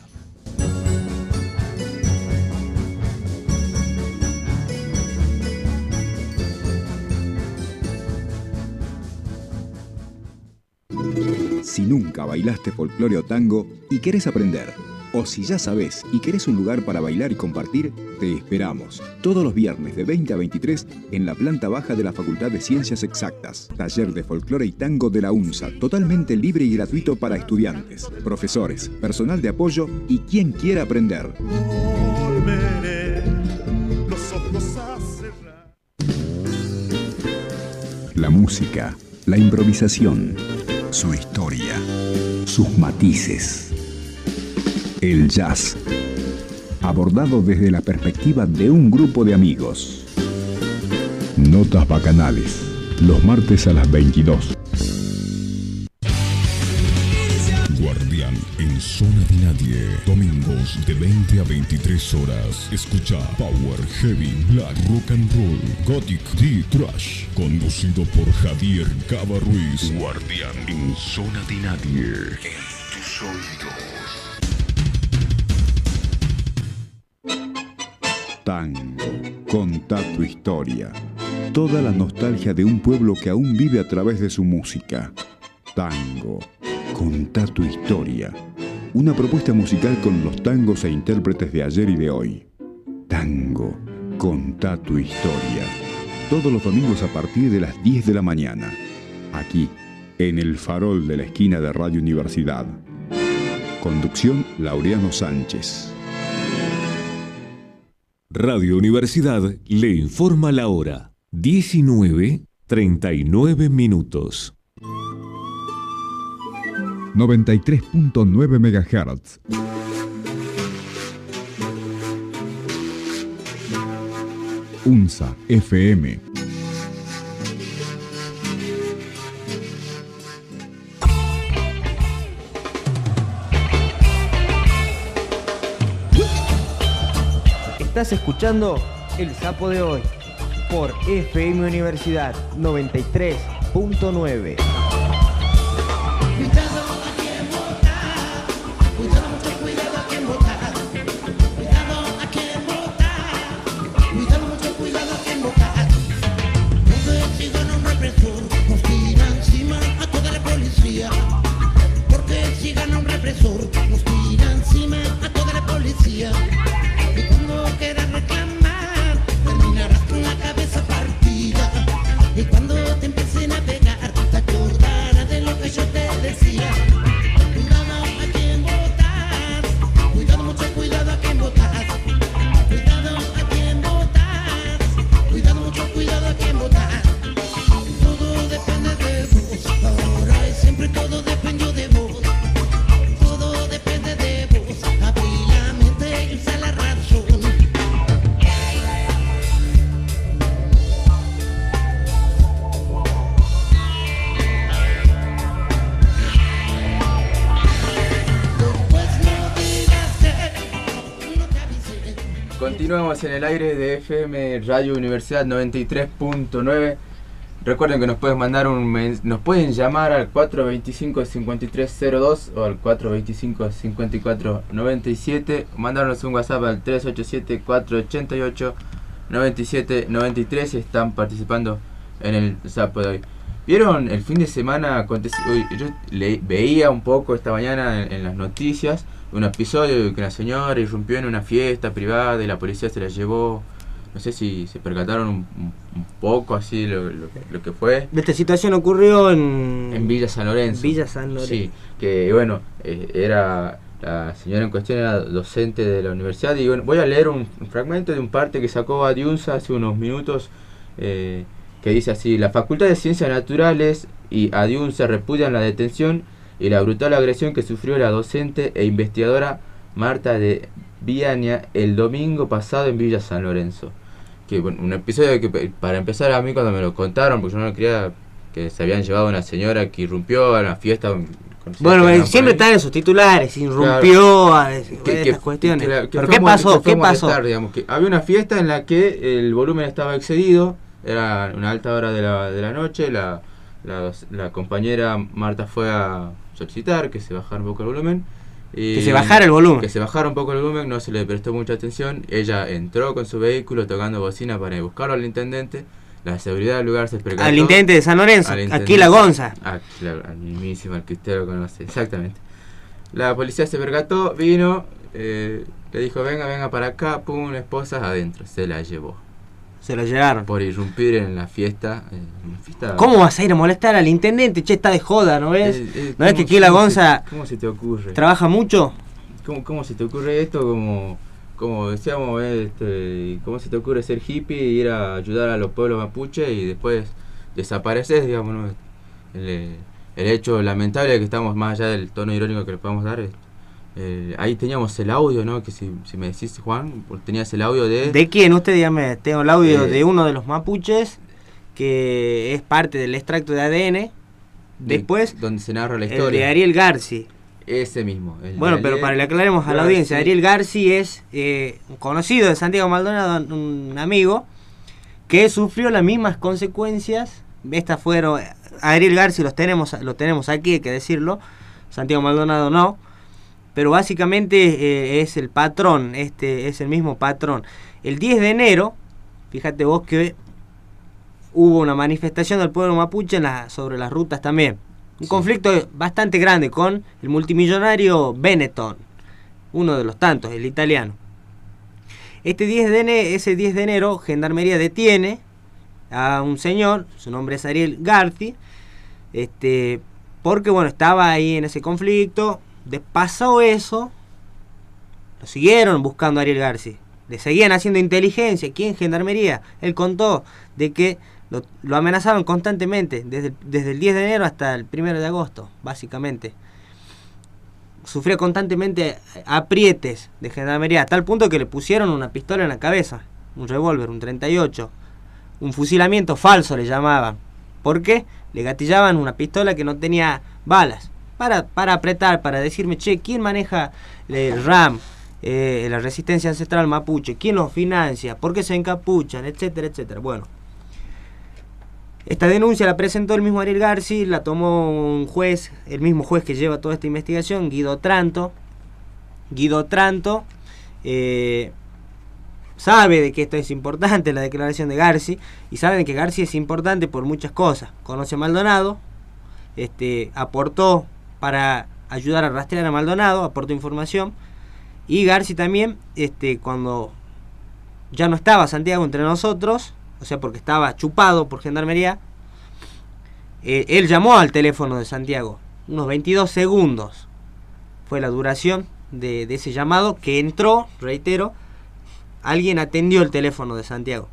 Si nunca bailaste folclore o tango y querés aprender, o si ya sabés y querés un lugar para bailar y compartir, te esperamos. Todos los viernes de 20 a 23 en la planta baja de la Facultad de Ciencias Exactas. Taller de folclore y tango de la UNSA, totalmente libre y gratuito para estudiantes, profesores, personal de apoyo y quien quiera aprender. Volveré, los ojos a cerrar. La música, la improvisación, su historia, sus matices. El jazz, abordado desde la perspectiva de un grupo de amigos. Notas bacanales, los martes a las 22. Guardián en Zona de Nadie. Domingos de 20 a 23 horas. Escucha Power, Heavy, Black, Rock and Roll, Gothic, Deep Trash. Conducido por Javier Cava Ruiz. Guardián en Zona de Nadie. En tus oídos. Tango, contá tu historia. Toda la nostalgia de un pueblo que aún vive a través de su música. Tango, contá tu historia. Una propuesta musical con los tangos e intérpretes de ayer y de hoy. Tango, contá tu historia. Todos los domingos a partir de las 10 de la mañana. Aquí, en el farol de la esquina de Radio Universidad. Conducción, Laureano Sánchez. Radio Universidad le informa la hora. 19:39 minutos. 93.9 MHz. UNSA FM. Estás escuchando El Sapo de Hoy por FM Universidad 93.9. Continuamos en el aire de FM Radio Universidad 93.9. Recuerden que nos pueden llamar al 425-5302 o al 425-5497. Mandarnos un WhatsApp al 387-488-9793 si están participando en el Sapo de hoy. ¿Vieron el fin de semana? Yo veía un poco esta mañana en las noticias un episodio de que una señora irrumpió en una fiesta privada y la policía se la llevó. No sé si se percataron un poco así lo que fue. Esta situación ocurrió en Villa San Lorenzo. Villa San Lorenzo. Sí, que bueno, era la señora en cuestión era docente de la universidad. Y bueno, voy a leer un fragmento de un parte que sacó Adiunsa hace unos minutos. que dice así: la Facultad de Ciencias Naturales y ADIUNCE repudian la detención y la brutal agresión que sufrió la docente e investigadora Marta de Viania el domingo pasado en Villa San Lorenzo. Que bueno, un episodio que, para empezar, a mí cuando me lo contaron, porque yo no creía que se habían llevado a una señora que irrumpió a la fiesta. Bueno, siempre están esos titulares, irrumpió, claro, estas cuestiones. ¿Pero qué pasó? ¿Qué pasó? Digamos, que había una fiesta en la que el volumen estaba excedido, era una alta hora de la noche, la compañera Marta fue a solicitar que se bajara un poco el volumen. Que se bajara el volumen. Que se bajara un poco el volumen, no se le prestó mucha atención. Ella entró con su vehículo tocando bocina para buscarlo al intendente. La seguridad del lugar se percató. Al intendente de San Lorenzo, aquí la Gonza. Claro, al mismísimo, al que usted lo conoce, exactamente. La policía se percató, vino, le dijo venga para acá, pum, la esposa adentro, se la llevó. Se la llevaron. Por irrumpir en la fiesta. ¿Cómo vas a ir a molestar al intendente? Che, está de joda, ¿no ves? ¿No ves que aquí la Gonza ¿cómo se te ocurre? ¿Trabaja mucho? ¿Cómo se te ocurre esto? Como decíamos, ¿cómo se te ocurre ser hippie e ir a ayudar a los pueblos mapuche y después desapareces, digamos, ¿no? El hecho lamentable que estamos, más allá del tono irónico que le podemos dar, ahí teníamos el audio, ¿no? Que si me decís, Juan, tenías el audio de... ¿De quién? Usted dígame, tengo el audio de uno de los mapuches, que es parte del extracto de ADN, después... donde se narra la historia. El de Ariel Garci. Ese mismo. Bueno, pero para que le aclaremos a la audiencia, Ariel Garci es un conocido de Santiago Maldonado, un amigo, que sufrió las mismas consecuencias. Estas fueron... Ariel Garci lo tenemos aquí, hay que decirlo. Santiago Maldonado no. Pero básicamente es el patrón, es el mismo patrón. El 10 de enero, fíjate vos que hubo una manifestación del pueblo mapuche sobre las rutas también. Un conflicto bastante grande con el multimillonario Benetton, uno de los tantos, el italiano. Ese 10 de enero, Gendarmería detiene a un señor, su nombre es Ariel Garci, porque bueno, estaba ahí en ese conflicto. Pasó eso, lo siguieron buscando a Ariel Garci, le seguían haciendo inteligencia. ¿Quién? Gendarmería. Él contó de que lo amenazaban constantemente, desde el 10 de enero hasta el 1 de agosto, básicamente. Sufrió constantemente aprietes de Gendarmería, a tal punto que le pusieron una pistola en la cabeza, un revólver, un 38, un fusilamiento falso le llamaban. ¿Por qué? Le gatillaban una pistola que no tenía balas. Para apretar, para decirme, che, ¿quién maneja el RAM, la resistencia ancestral mapuche? ¿Quién los financia? ¿Por qué se encapuchan? Etcétera, etcétera. Bueno, esta denuncia la presentó el mismo Ariel Garci, la tomó un juez, el mismo juez que lleva toda esta investigación, Guido Tranto. Guido Tranto sabe de que esto es importante, la declaración de Garci, y saben que Garci es importante por muchas cosas. Conoce a Maldonado, aportó para ayudar a rastrear a Maldonado, aportó información, y Garci también, cuando ya no estaba Santiago entre nosotros, o sea, porque estaba chupado por Gendarmería, él llamó al teléfono de Santiago, unos 22 segundos fue la duración de ese llamado, que entró, reitero, alguien atendió el teléfono de Santiago,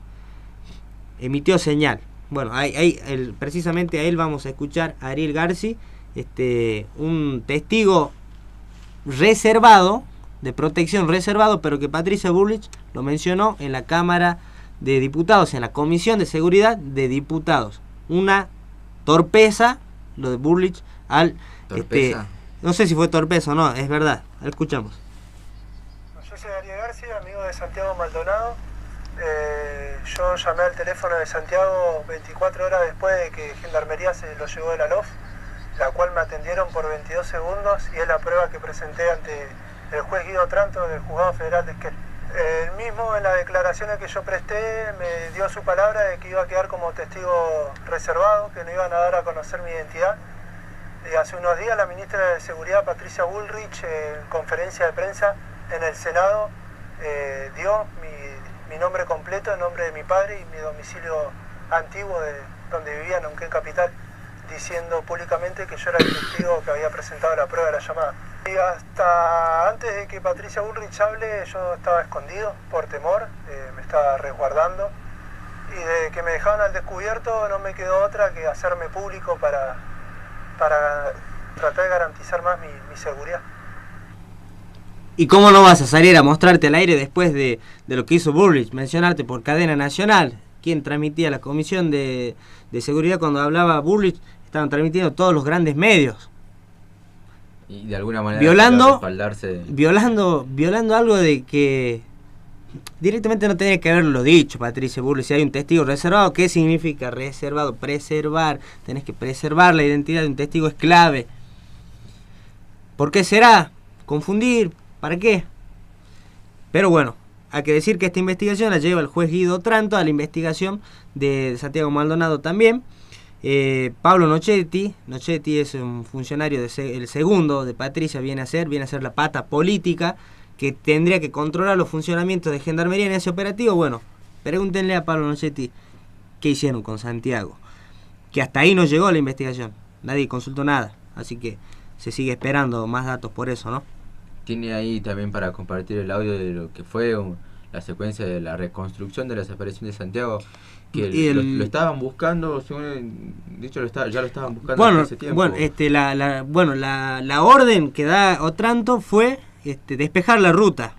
emitió señal. Bueno, precisamente a él vamos a escuchar, a Ariel Garci, un testigo reservado, de protección reservado, pero que Patricia Bullrich lo mencionó en la Cámara de Diputados, en la Comisión de Seguridad de Diputados. Una torpeza, lo de Bullrich al... ¿Torpeza? No sé si fue torpeza o no, es verdad. Escuchamos. Yo soy Ariel Garci, amigo de Santiago Maldonado. Yo llamé al teléfono de Santiago 24 horas después de que Gendarmería se lo llevó de la LOF, la cual me atendieron por 22 segundos, y es la prueba que presenté ante el juez Guido Tranto del Juzgado Federal de Esquel. Él mismo, en las declaraciones que yo presté, me dio su palabra de que iba a quedar como testigo reservado, que no iban a dar a conocer mi identidad. Hace unos días la ministra de Seguridad, Patricia Bullrich, en conferencia de prensa en el Senado, dio mi nombre completo, el nombre de mi padre y mi domicilio antiguo de donde vivía en Neuquén Capital, diciendo públicamente que yo era el testigo que había presentado la prueba de la llamada. Y hasta antes de que Patricia Bullrich hable, yo estaba escondido por temor, me estaba resguardando. y de que me dejaban al descubierto no me quedó otra que hacerme público para tratar de garantizar más mi seguridad. ¿Y cómo no vas a salir a mostrarte al aire después de lo que hizo Bullrich? Mencionarte por cadena nacional. ¿Quién transmitía? La Comisión de Seguridad. Cuando hablaba Bullrich, estaban transmitiendo todos los grandes medios. Y de alguna manera violando respaldarse. algo de que directamente no tenía que haberlo dicho Patricia Bullrich. Si hay un testigo reservado, ¿qué significa reservado? Preservar. Tenés que preservar la identidad de un testigo, es clave. ¿Por qué será? ¿Confundir? ¿Para qué? Pero bueno, hay que decir que esta investigación la lleva el juez Guido Otranto, a la investigación de Santiago Maldonado también. Pablo Nochetti es un funcionario, el segundo de Patricia, viene a ser la pata política que tendría que controlar los funcionamientos de Gendarmería en ese operativo. Bueno, pregúntenle a Pablo Nochetti qué hicieron con Santiago, que hasta ahí no llegó la investigación, nadie consultó nada, así que se sigue esperando más datos por eso, ¿no? Tiene ahí también para compartir el audio de lo que fue la secuencia de la reconstrucción de la desaparición de Santiago, que lo estaban buscando, según dicho, ya lo estaban buscando hace tiempo. La orden que da Otranto fue despejar la ruta.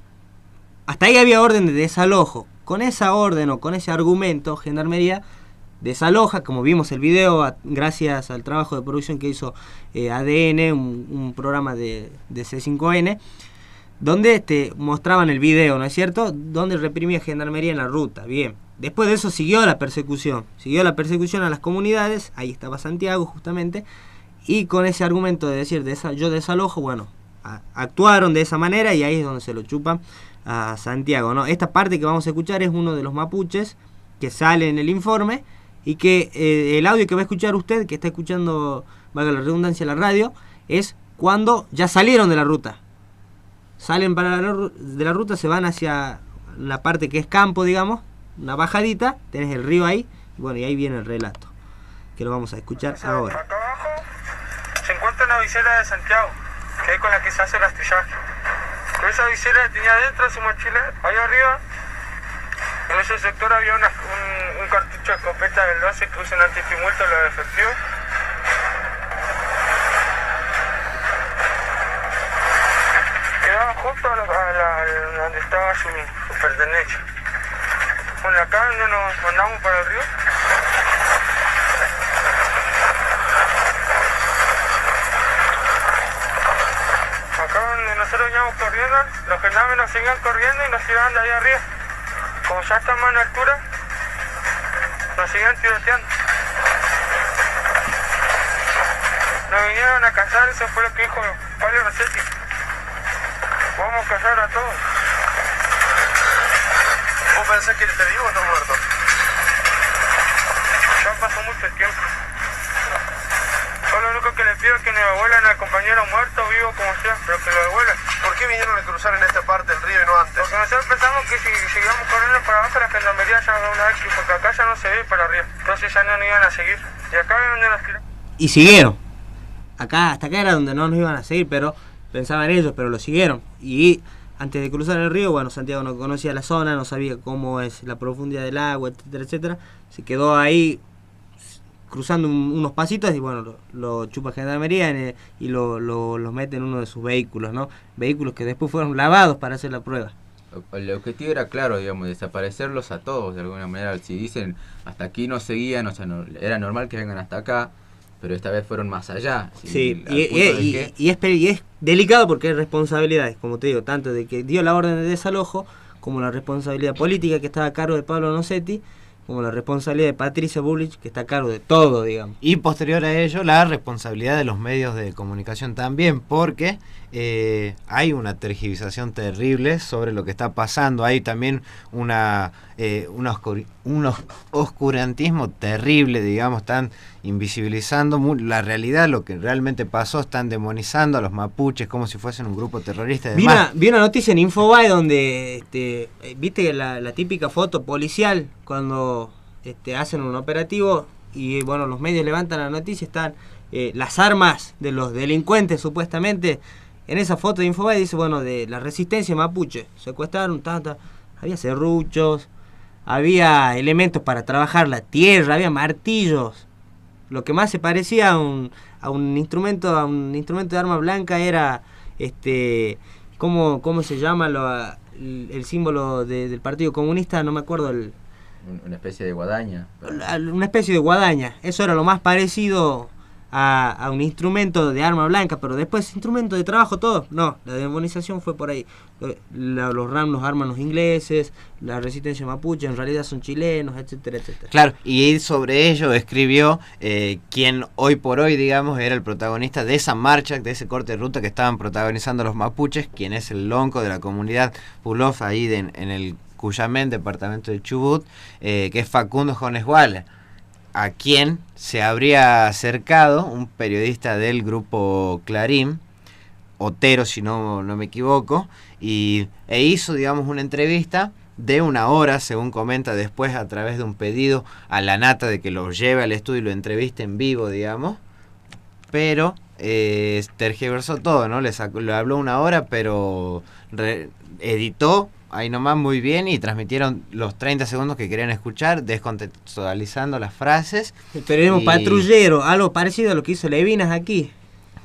Hasta ahí había orden de desalojo. Con esa orden o con ese argumento, Gendarmería desaloja, como vimos el video, gracias al trabajo de producción que hizo ADN, un programa de C5N, donde mostraban el video, ¿no es cierto?, donde reprimía Gendarmería en la ruta. Bien, después de eso siguió la persecución a las comunidades, ahí estaba Santiago justamente, y con ese argumento de decir yo desalojo, bueno, actuaron de esa manera y ahí es donde se lo chupan a Santiago, ¿no? Esta parte que vamos a escuchar es uno de los mapuches que sale en el informe, y que el audio que va a escuchar usted, que está escuchando, valga la redundancia, la radio, es cuando ya salieron de la ruta. Salen de la ruta, se van hacia la parte que es campo, digamos, una bajadita, tenés el río ahí, y bueno, y ahí viene el relato, que lo vamos a escuchar ahora. Acá abajo se encuentra una visera de Santiago, que es con la que se hace el astillaje. Con esa visera tenía dentro su mochila, ahí arriba. En ese sector había un cartucho de escopeta del 12 que usan antitumulto los efectivos. Quedaba justo donde estaba su pertenencia. Bueno, acá donde nos mandamos para el río. Acá donde nosotros íbamos corriendo, los gendarmes nos seguían corriendo y nos llevaban de ahí arriba. Como ya estamos en altura, nos siguen tiroteando. Nos vinieron a cazar, eso fue lo que dijo Pablo Rossetti. Vamos a cazar a todos. ¿Vos pensás que te vivo o está muerto? Ya pasó mucho tiempo. Yo lo único que le pido es que me devuelvan al compañero muerto, vivo como sea, pero que lo devuelvan. ¿Por qué vinieron a cruzar en esta parte del río y no antes? Porque nosotros pensamos que si seguíamos corriendo para abajo, la Gendarmería ya una vez que, porque acá ya no se ve para arriba. Entonces ya no nos iban a seguir. Y acá es donde nos tiraron. Y siguieron. Hasta acá era donde no nos iban a seguir, pero pensaban ellos, pero lo siguieron. Y antes de cruzar el río, bueno, Santiago no conocía la zona, no sabía cómo es la profundidad del agua, etcétera, etcétera. Se quedó ahí cruzando unos pasitos y bueno, lo chupa Gendarmería y lo mete en uno de sus vehículos, ¿no? Vehículos que después fueron lavados para hacer la prueba. El objetivo era claro, digamos, desaparecerlos a todos de alguna manera. Si dicen hasta aquí no seguían, o sea, era normal que vengan hasta acá, pero esta vez fueron más allá. Sí, y es delicado porque hay responsabilidades, como te digo, tanto de que dio la orden de desalojo, como la responsabilidad política que estaba a cargo de Pablo Nochetti, como la responsabilidad de Patricia Bullrich, que está a cargo de todo, digamos. Y posterior a ello, la responsabilidad de los medios de comunicación también, porque hay una tergiversación terrible sobre lo que está pasando. Hay también un oscurantismo terrible, digamos, están invisibilizando la realidad, lo que realmente pasó, están demonizando a los mapuches como si fuesen un grupo terrorista. Vi una noticia en Infobae donde, viste la típica foto policial cuando hacen un operativo y bueno, los medios levantan la noticia, están las armas de los delincuentes supuestamente. En esa foto de Infobae dice, bueno, de la resistencia mapuche, secuestraron, había serruchos, había elementos para trabajar la tierra, había martillos. Lo que más se parecía a un instrumento de arma blanca era ¿cómo se llama el símbolo del Partido Comunista? No me acuerdo una especie de guadaña. Una especie de guadaña. Eso era lo más parecido a un instrumento de arma blanca, pero después instrumento de trabajo todo. No, la demonización fue por ahí. Los arman los ingleses, la resistencia mapuche en realidad son chilenos, etcétera, etcétera. Claro, y sobre ello escribió quien hoy por hoy, digamos, era el protagonista de esa marcha, de ese corte de ruta que estaban protagonizando los mapuches, quien es el lonco de la comunidad Pulov ahí en el Cuyamén, departamento de Chubut, que es Facundo Jones Guala, a quien se habría acercado un periodista del grupo Clarín, Otero si no me equivoco, e hizo, digamos, una entrevista de 1 hora, según comenta después, a través de un pedido a la nata de que lo lleve al estudio y lo entreviste en vivo, digamos, pero tergiversó todo, ¿no? Le habló 1 hora, pero editó ahí nomás muy bien y transmitieron los 30 segundos que querían escuchar, descontextualizando las frases. El periodismo patrullero, algo parecido a lo que hizo Levinas aquí.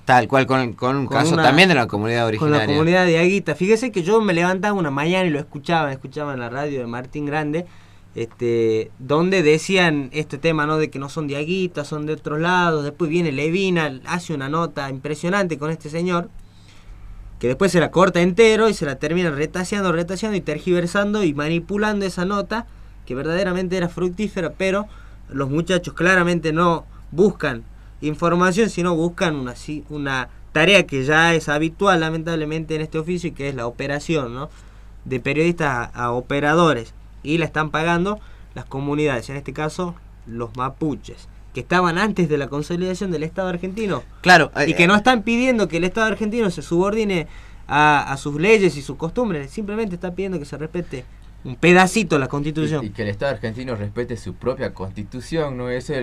Tal cual, con un caso también de la comunidad originaria. Con la comunidad de Aguita. Fíjese que yo me levantaba una mañana y lo escuchaba en la radio de Martín Grande, donde decían este tema, ¿no? De que no son de Aguita, son de otros lados. Después viene Levina, hace una nota impresionante con este señor, que después se la corta entero y se la termina retaseando y tergiversando y manipulando esa nota, que verdaderamente era fructífera, pero los muchachos claramente no buscan información, sino buscan una tarea que ya es habitual lamentablemente en este oficio, y que es la operación, ¿no? De periodistas a operadores, y la están pagando las comunidades, en este caso los mapuches, que estaban antes de la consolidación del Estado argentino. Claro. Y que no están pidiendo que el Estado argentino se subordine a sus leyes y sus costumbres, simplemente está pidiendo que se respete un pedacito la Constitución. Y que el Estado argentino respete su propia Constitución, ¿no? Es eso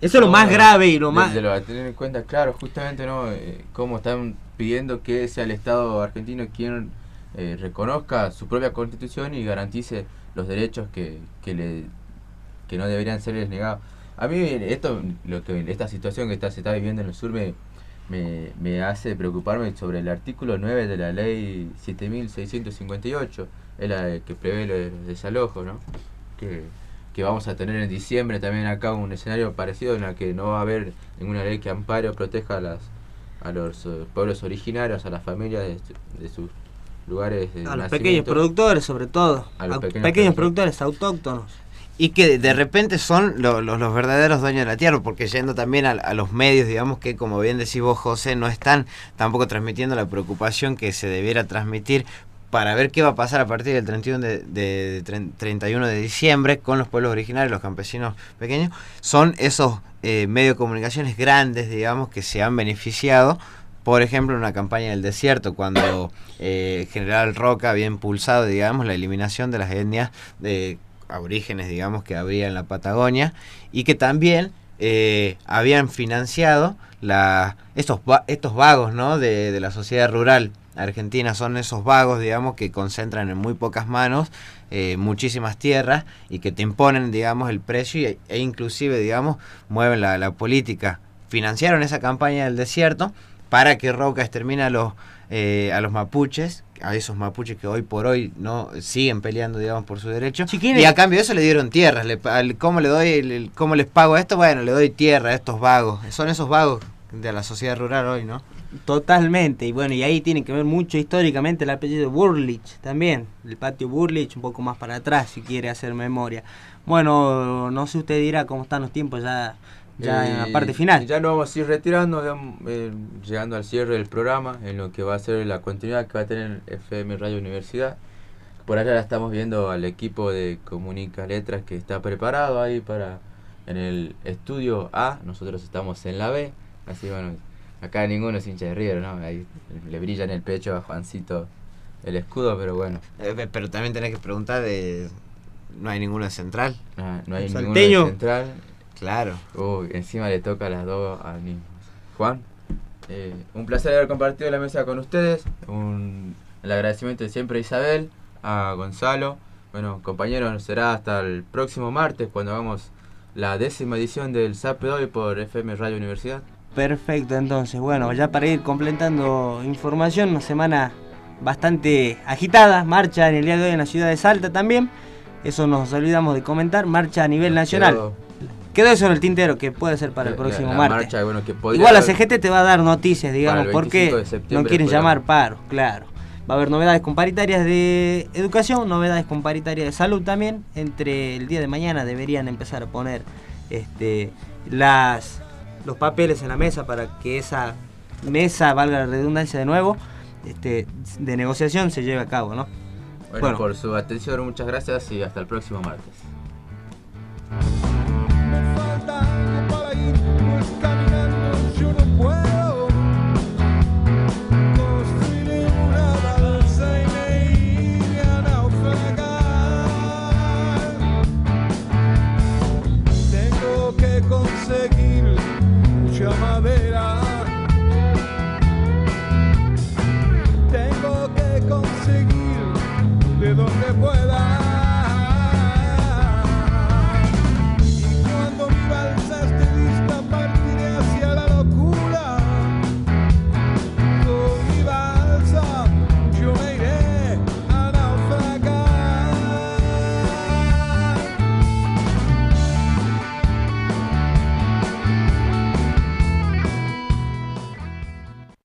es lo más grave y lo más... De lo a tener en cuenta, claro, justamente, ¿no? Cómo están pidiendo que sea el Estado argentino quien reconozca su propia Constitución y garantice los derechos que no deberían serles negados. A mí esta situación que se está viviendo en el sur me hace preocuparme sobre el artículo 9 de la ley 7.658, es la que prevé los desalojos, ¿no? Que vamos a tener en diciembre también acá un escenario parecido, en el que no va a haber ninguna ley que ampare o proteja a los pueblos originarios, a las familias de sus lugares de a los nacimiento. Pequeños productores, sobre todo, a los pequeños productores autóctonos. Y que de repente son los verdaderos dueños de la tierra, porque yendo también a los medios, digamos que, como bien decís vos, José, no están tampoco transmitiendo la preocupación que se debiera transmitir para ver qué va a pasar a partir del 31 de diciembre con los pueblos originarios, los campesinos pequeños. Son esos medios de comunicaciones grandes, digamos, que se han beneficiado. Por ejemplo, en una campaña del desierto, cuando General Roca había impulsado, digamos, la eliminación de las etnias de aborígenes, digamos, que había en la Patagonia, y que también habían financiado estos vagos, ¿no? de la sociedad rural argentina. Son esos vagos, digamos, que concentran en muy pocas manos muchísimas tierras y que te imponen, digamos, el precio e inclusive, digamos, mueven la política. Financiaron esa campaña del desierto para que Roca extermine a los mapuches, a esos mapuches que hoy por hoy no siguen peleando, digamos, por su derecho, y a cambio de eso le dieron tierras. ¿Cómo les pago esto? Bueno, le doy tierra a estos vagos. Son esos vagos de la sociedad rural hoy, ¿no? Totalmente, y bueno, y ahí tiene que ver mucho históricamente el apellido Burlich también, el patio Burlich, un poco más para atrás si quiere hacer memoria. Bueno, no sé, usted dirá cómo están los tiempos ya en la parte final. Ya nos vamos a ir retirando, digamos, llegando al cierre del programa, en lo que va a ser la continuidad que va a tener FM Radio Universidad. Por allá estamos viendo al equipo de Comunica Letras que está preparado ahí en el estudio A, nosotros estamos en la B, así bueno, acá ninguno es hincha de River, ¿no? Ahí le brilla en el pecho a Juancito el escudo, pero bueno. Pero también tenés que preguntar ¿no hay ninguno de Central? No hay ninguno Salteño. de Central. Claro. Encima le toca a las dos al mismo. Juan, un placer haber compartido la mesa con ustedes. El agradecimiento de siempre a Isabel, a Gonzalo, Bueno, compañeros, será hasta el próximo martes cuando hagamos la 10ª edición del SAP de hoy por FM Radio Universidad. Perfecto, entonces, bueno, ya para ir completando información, una semana bastante agitada, marcha en el día de hoy en la ciudad de Salta también, eso nos olvidamos de comentar, marcha a nivel nacional. Quedó eso en el tintero, que puede ser para el próximo martes. Marcha, bueno, que igual la CGT te va a dar noticias, digamos, porque no quieren llamar paro, claro. Va a haber novedades con paritarias de educación, novedades con paritarias de salud también. Entre el día de mañana deberían empezar a poner los papeles en la mesa para que esa mesa, valga la redundancia de nuevo, de negociación se lleve a cabo, ¿no? Bueno, por su atención, muchas gracias y hasta el próximo martes. Conseguir mucha madera, tengo que conseguir de donde pueda.